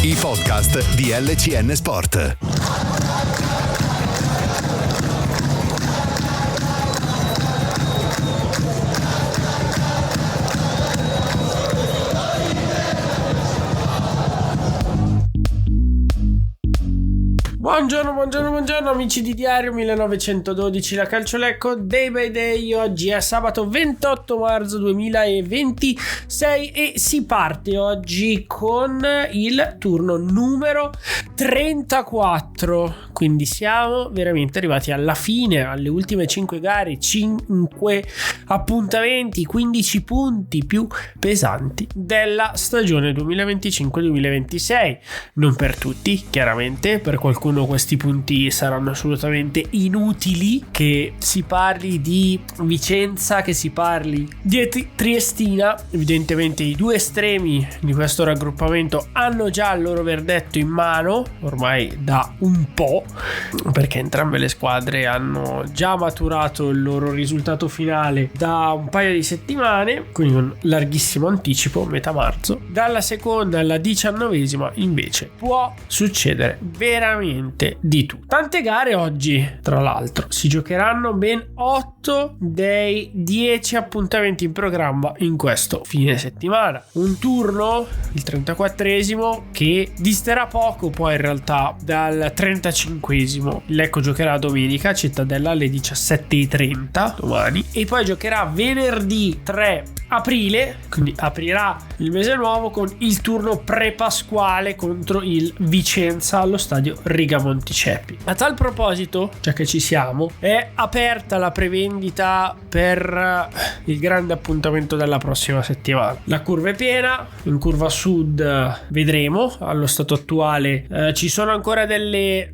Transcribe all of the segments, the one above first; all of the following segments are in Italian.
I podcast di LCN Sport. Buongiorno amici di Diario 1912, la Calciolecco Day by Day. Oggi è sabato 28 marzo 2026 e si parte oggi con il turno numero 34, quindi siamo veramente arrivati alla fine, alle ultime 5 gare, 5 appuntamenti, 15 punti più pesanti della stagione 2025-2026. Non per tutti, chiaramente, per qualcuno questi punti saranno assolutamente inutili, che si parli di Vicenza, che si parli di Triestina. Evidentemente i due estremi di questo raggruppamento hanno già il loro verdetto in mano ormai da un po', perché entrambe le squadre hanno già maturato il loro risultato finale da un paio di settimane, quindi un larghissimo anticipo, metà marzo. Dalla seconda alla 19esima invece può succedere veramente di tutto. Tante gare oggi, tra l'altro, si giocheranno ben 8 dei 10 appuntamenti in programma in questo fine settimana. Un turno, il 34esimo, che disterà poco poi in realtà dal 35esimo. Il Lecco giocherà domenica a Cittadella alle 17:30 domani, e poi giocherà venerdì 3 aprile, quindi aprirà il mese nuovo con il turno pre-pasquale contro il Vicenza allo stadio Riga Monticeppi. A tal proposito, già che ci siamo, è aperta la prevendita per il grande appuntamento della prossima settimana. La curva è piena, in curva sud vedremo. Allo stato attuale ci sono ancora delle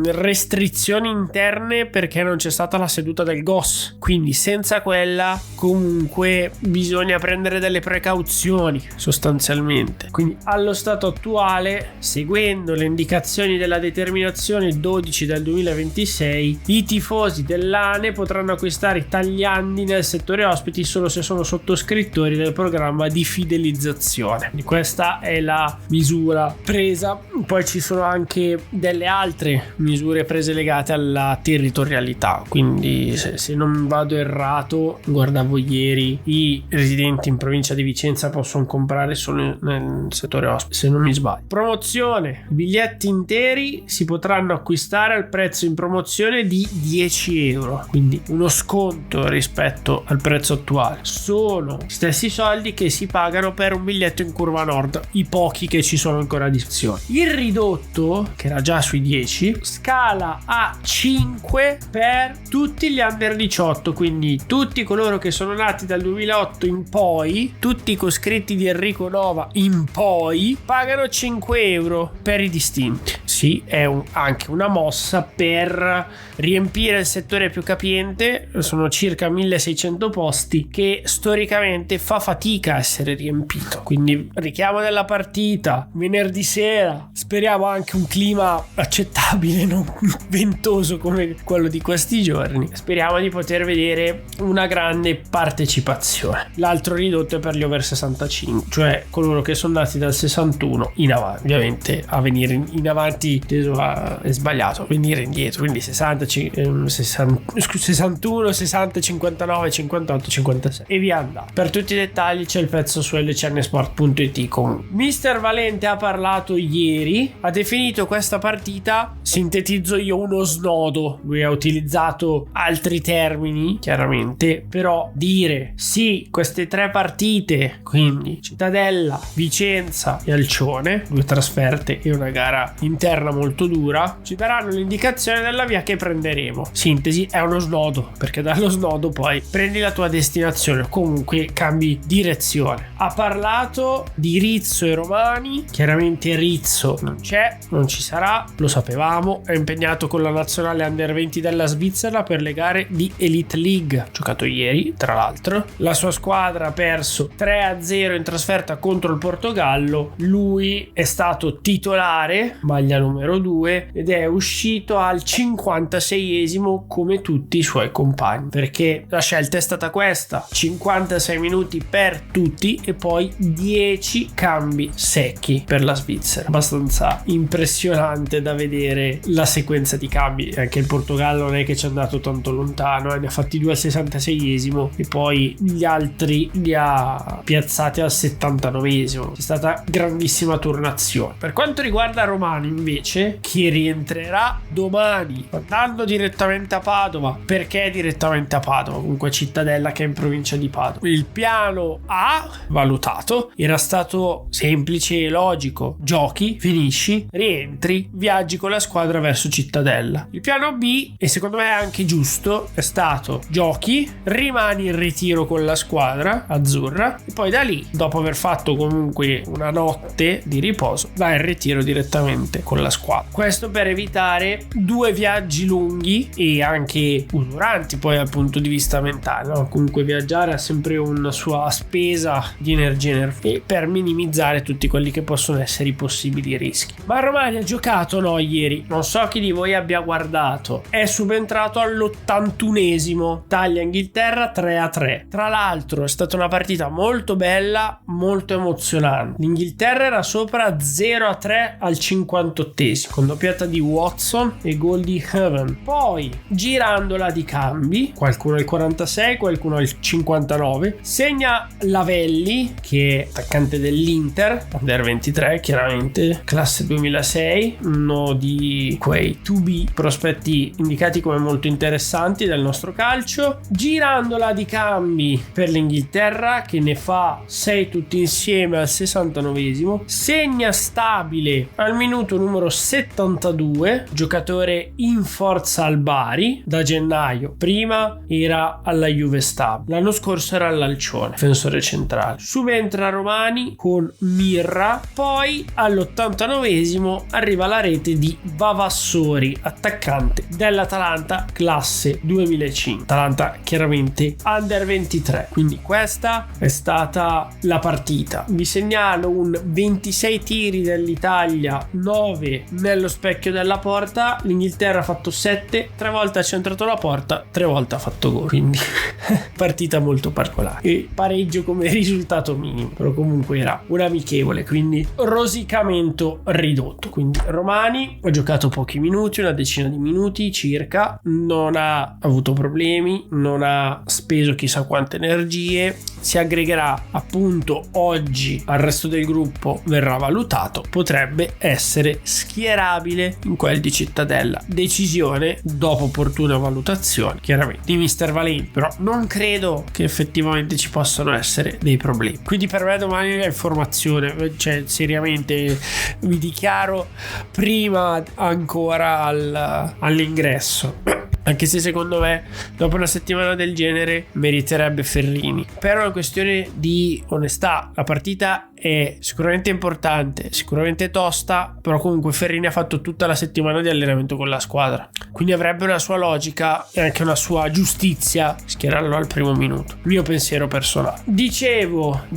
restrizioni interne perché non c'è stata la seduta del GOS, quindi senza quella comunque bisogna prendere delle precauzioni sostanzialmente. Quindi allo stato attuale, seguendo le indicazioni della determinazione 12 del 2026, i tifosi dell'ANE potranno acquistare i tagliandi nel settore ospiti solo se sono sottoscrittori del programma di fidelizzazione. Quindi questa è la misura presa. Poi ci sono anche delle altre misure prese legate alla territorialità, quindi se non vado errato, guardavo ieri, i residenti in provincia di Vicenza possono comprare solo nel settore ospiti, se non mi sbaglio. Promozione: biglietti interi si potranno acquistare al prezzo in promozione di 10 euro, quindi uno sconto rispetto al prezzo attuale. Sono gli stessi soldi che si pagano per un biglietto in curva nord, i pochi che ci sono ancora a disposizione. Il ridotto, che era già sui 10, scala a 5 per tutti gli under 18, quindi tutti coloro che sono nati dal 2008 in poi, tutti i coscritti di Enrico Nova in poi, pagano 5 euro per i distinti. Sì, è anche una mossa per riempire il settore più capiente. Sono circa 1600 posti che storicamente fa fatica a essere riempito, quindi richiamo della partita venerdì sera, speriamo anche un clima accettabile, non ventoso come quello di questi giorni. Speriamo di poter vedere una grande partecipazione. L'altro ridotto è per gli over 65, cioè coloro che sono nati dal 61 in avanti. Ovviamente a venire in avanti è sbagliato, venire indietro, quindi 61, 60, 59, 58, 56 e via andando. Per tutti i dettagli c'è il pezzo su lcnsport.it. Comunque Mister Valente ha parlato ieri, ha definito questa partita, sintetizzo io, uno snodo. Lui ha utilizzato altri termini chiaramente, però dire sì, queste tre partite, quindi Cittadella, Vicenza e Alcione, 2 trasferte e una gara interna molto dura, ci daranno l'indicazione della via che prenderemo. Sintesi: è uno snodo, perché dallo snodo poi prendi la tua destinazione, comunque cambi direzione. Ha parlato di Rizzo e Romani. Chiaramente Rizzo non c'è, non ci sarà, lo sapevamo. ricordiamo, è impegnato con la nazionale Under 20 della Svizzera per le gare di Elite League. Ha giocato ieri, tra l'altro. La sua squadra ha perso 3-0 in trasferta contro il Portogallo. Lui è stato titolare, maglia numero 2, ed è uscito al 56esimo come tutti i suoi compagni, perché la scelta è stata questa: 56 minuti per tutti e poi 10 cambi secchi per la Svizzera. Abbastanza impressionante da vedere la sequenza di cambi. Anche il Portogallo non è che ci è andato tanto lontano, ne ha fatti 2 al 66esimo e poi gli altri li ha piazzati al 79esimo. C'è stata grandissima turnazione. Per quanto riguarda Romani invece, che rientrerà domani andando direttamente a Padova. Perché direttamente a Padova? Comunque Cittadella, che è in provincia di Padova. Il piano A, valutato, era stato semplice e logico: giochi, finisci, rientri, viaggi con la squadra verso Cittadella. Il piano B, e secondo me è anche giusto, è stato giochi, rimani in ritiro con la squadra azzurra e poi da lì, dopo aver fatto comunque una notte di riposo, vai in ritiro direttamente con la squadra. Questo per evitare 2 viaggi lunghi e anche usuranti poi dal punto di vista mentale, no? Comunque viaggiare ha sempre una sua spesa di energia e per minimizzare tutti quelli che possono essere i possibili rischi. Ma Romani ha giocato ieri, non so chi di voi abbia guardato, è subentrato all'81esimo, Italia-Inghilterra 3-3. Tra l'altro è stata una partita molto bella, molto emozionante. L'Inghilterra era sopra 0-3 al 58esimo con doppiata di Watson e gol di Heaven. Poi girandola di cambi, qualcuno al 46, qualcuno al 59, segna Lavelli, che è attaccante dell'Inter Under 23, chiaramente classe 2006, uno di quei 2B prospetti indicati come molto interessanti del nostro calcio. Girandola di cambi per l'Inghilterra, che ne fa 6 tutti insieme al 69esimo, segna Stabile al minuto numero 72, giocatore in forza al Bari da gennaio. Prima era alla Juve Stabile, l'anno scorso era all'Alcione, difensore centrale. Subentra Romani con Mirra, poi all'89esimo arriva la rete di Vavassori, attaccante dell'Atalanta classe 2005, Atalanta chiaramente Under 23. Quindi questa è stata la partita. Vi segnalo un 26 tiri dell'Italia, 9 nello specchio della porta. L'Inghilterra ha fatto 7, 3 volte ha centrato la porta, 3 volte ha fatto gol, quindi partita molto particolare e pareggio come risultato minimo, però comunque era un amichevole, quindi rosicamento ridotto. Quindi Romani ha giocato pochi minuti, una decina di minuti circa, non ha avuto problemi, non ha speso chissà quante energie, si aggregherà appunto oggi al resto del gruppo, verrà valutato, potrebbe essere schierabile in quel di Cittadella. Decisione dopo opportuna valutazione chiaramente di Mister Valenti, però non credo che effettivamente ci possano essere dei problemi. Quindi per me domani è formazione, cioè seriamente vi dichiaro prima ancora all'ingresso. Anche se secondo me dopo una settimana del genere meriterebbe Ferrini. Per una questione di onestà, la partita è sicuramente importante, sicuramente tosta, però comunque Ferrini ha fatto tutta la settimana di allenamento con la squadra, quindi avrebbe una sua logica e anche una sua giustizia schierarlo al primo minuto. Mio pensiero personale. Dicevo,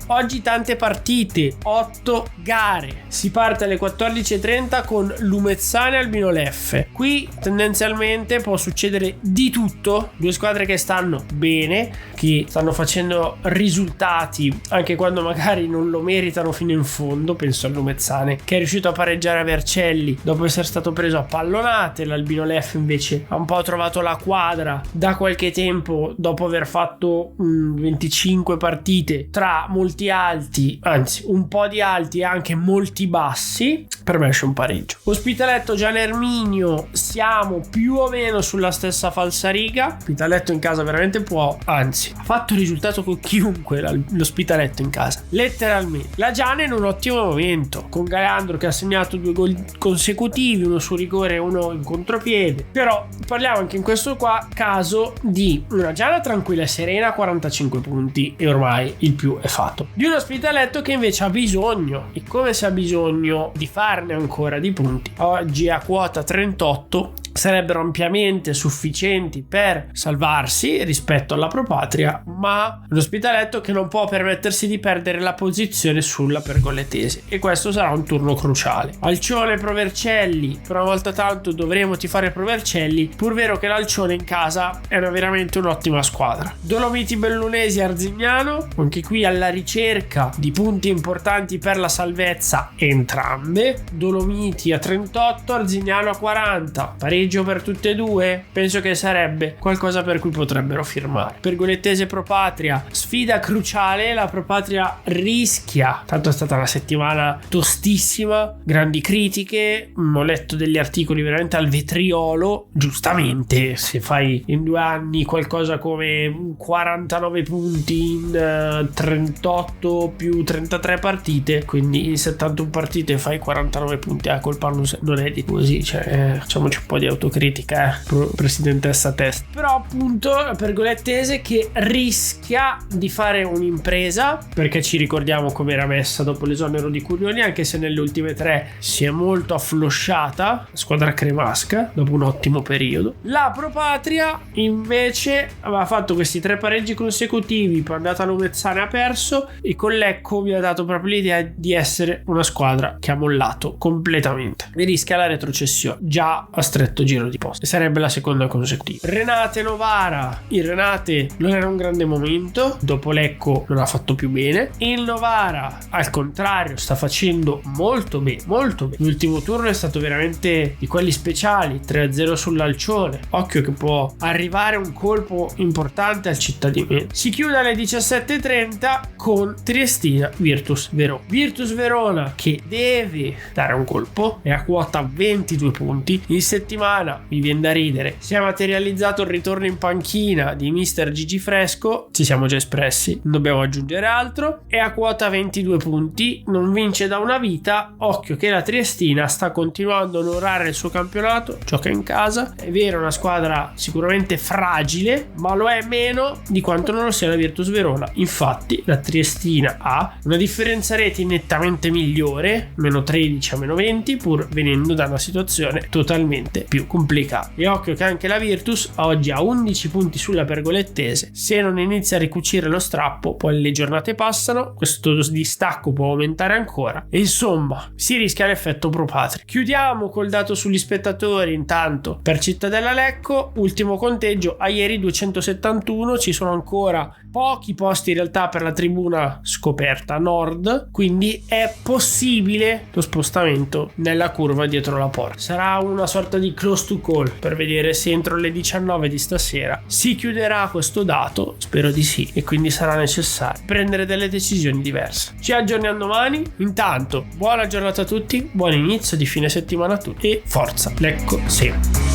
oggi tante partite, 8 gare. Si parte alle 14:30 con Lumezzane Albino Leffe. Qui tendenzialmente può succedere di tutto, 2 squadre che stanno bene, che stanno facendo risultati anche quando magari non lo meritano fino in fondo. Penso al Lumezzane, che è riuscito a pareggiare a Vercelli dopo essere stato preso a pallonate. L'Albino Leffe invece ha un po' trovato la quadra da qualche tempo dopo aver fatto 25 partite tra molti alti, anzi un po' di alti e anche molti bassi. Per me c'è un pareggio. Ospitaletto Gian Erminio, siamo più o meno sulla stessa falsariga. Ospitaletto in casa veramente può, anzi ha fatto risultato con chiunque l'Ospitaletto in casa, letteralmente. La Giana in un ottimo momento, con Galeandro che ha segnato 2 gol consecutivi, uno su rigore e uno in contropiede. Però parliamo anche in questo caso di una Giana tranquilla e serena, 45 punti e ormai il più è fatto, di un Ospitaletto che invece ha bisogno, e come se ha bisogno di fare farne ancora di punti. Oggi a quota 38 sarebbero ampiamente sufficienti per salvarsi rispetto alla Propatria, ma l'Ospitaletto che non può permettersi di perdere la posizione sulla Pergolettese, e questo sarà un turno cruciale. Alcione Provercelli, per una volta tanto dovremo tifare Provercelli, pur vero che l'Alcione in casa è veramente un'ottima squadra. Dolomiti Bellunesi Arzignano, anche qui alla ricerca di punti importanti per la salvezza entrambe. Dolomiti a 38, Arzignano a 40, pareggio per tutte e due, penso che sarebbe qualcosa per cui potrebbero firmare. Pergolettese Propatria, sfida cruciale, la Propatria rischia, tanto è stata una settimana tostissima, grandi critiche, ho letto degli articoli veramente al vetriolo, giustamente, se fai in 2 anni qualcosa come 49 punti in 38 più 33 partite, quindi in 71 partite fai 49 punti, colpa non è di così, cioè facciamoci un po' di autocritica, presidentessa testa. Però appunto la Pergolettese che rischia di fare un'impresa, perché ci ricordiamo come era messa dopo l'esonero di Curioni, anche se nelle ultime 3 si è molto afflosciata, squadra cremasca dopo un ottimo periodo. La Propatria invece aveva fatto questi 3 pareggi consecutivi, poi è andata a Lumezzane, ha perso, e con Lecco mi ha dato proprio l'idea di essere una squadra che ha mollato completamente e rischia la retrocessione già a stretto giro di posto, e sarebbe la seconda consecutiva. Renate Novara, il Renate non era un grande momento, dopo Lecco non ha fatto più bene, il Novara al contrario sta facendo molto bene. L'ultimo turno è stato veramente di quelli speciali, 3-0 sull'Alcione, occhio che può arrivare un colpo importante al Cittadinense. Si chiude alle 17:30 con Triestina Virtus Verona che deve dare un colpo, è a quota 22 punti. In settimana, mi viene da ridere, si è materializzato il ritorno in panchina di mister Gigi Fresco, ci siamo già espressi, non dobbiamo aggiungere altro, è a quota 22 punti, non vince da una vita. Occhio che la Triestina sta continuando a onorare il suo campionato, gioca in casa, è vero, è una squadra sicuramente fragile, ma lo è meno di quanto non lo sia la Virtus Verona. Infatti la Triestina ha una differenza reti nettamente migliore, meno 13 a meno 20, pur venendo da una situazione totalmente più complicata. E occhio che anche la Virtus oggi ha 11 punti sulla Pergolettese, se non inizia a ricucire lo strappo, poi le giornate passano, questo distacco può aumentare ancora, e insomma si rischia l'effetto Propatria. Chiudiamo col dato sugli spettatori. Intanto per Cittadella Lecco, ultimo conteggio a ieri 271, ci sono ancora pochi posti in realtà per la tribuna scoperta nord, quindi è possibile lo spostamento nella curva dietro la porta. Sarà una sorta di close to call per vedere se entro le 19 di stasera si chiuderà questo dato, spero di sì, e quindi sarà necessario prendere delle decisioni diverse. Ci aggiorniamo domani. Intanto buona giornata a tutti, buon inizio di fine settimana a tutti e forza Lecco sempre.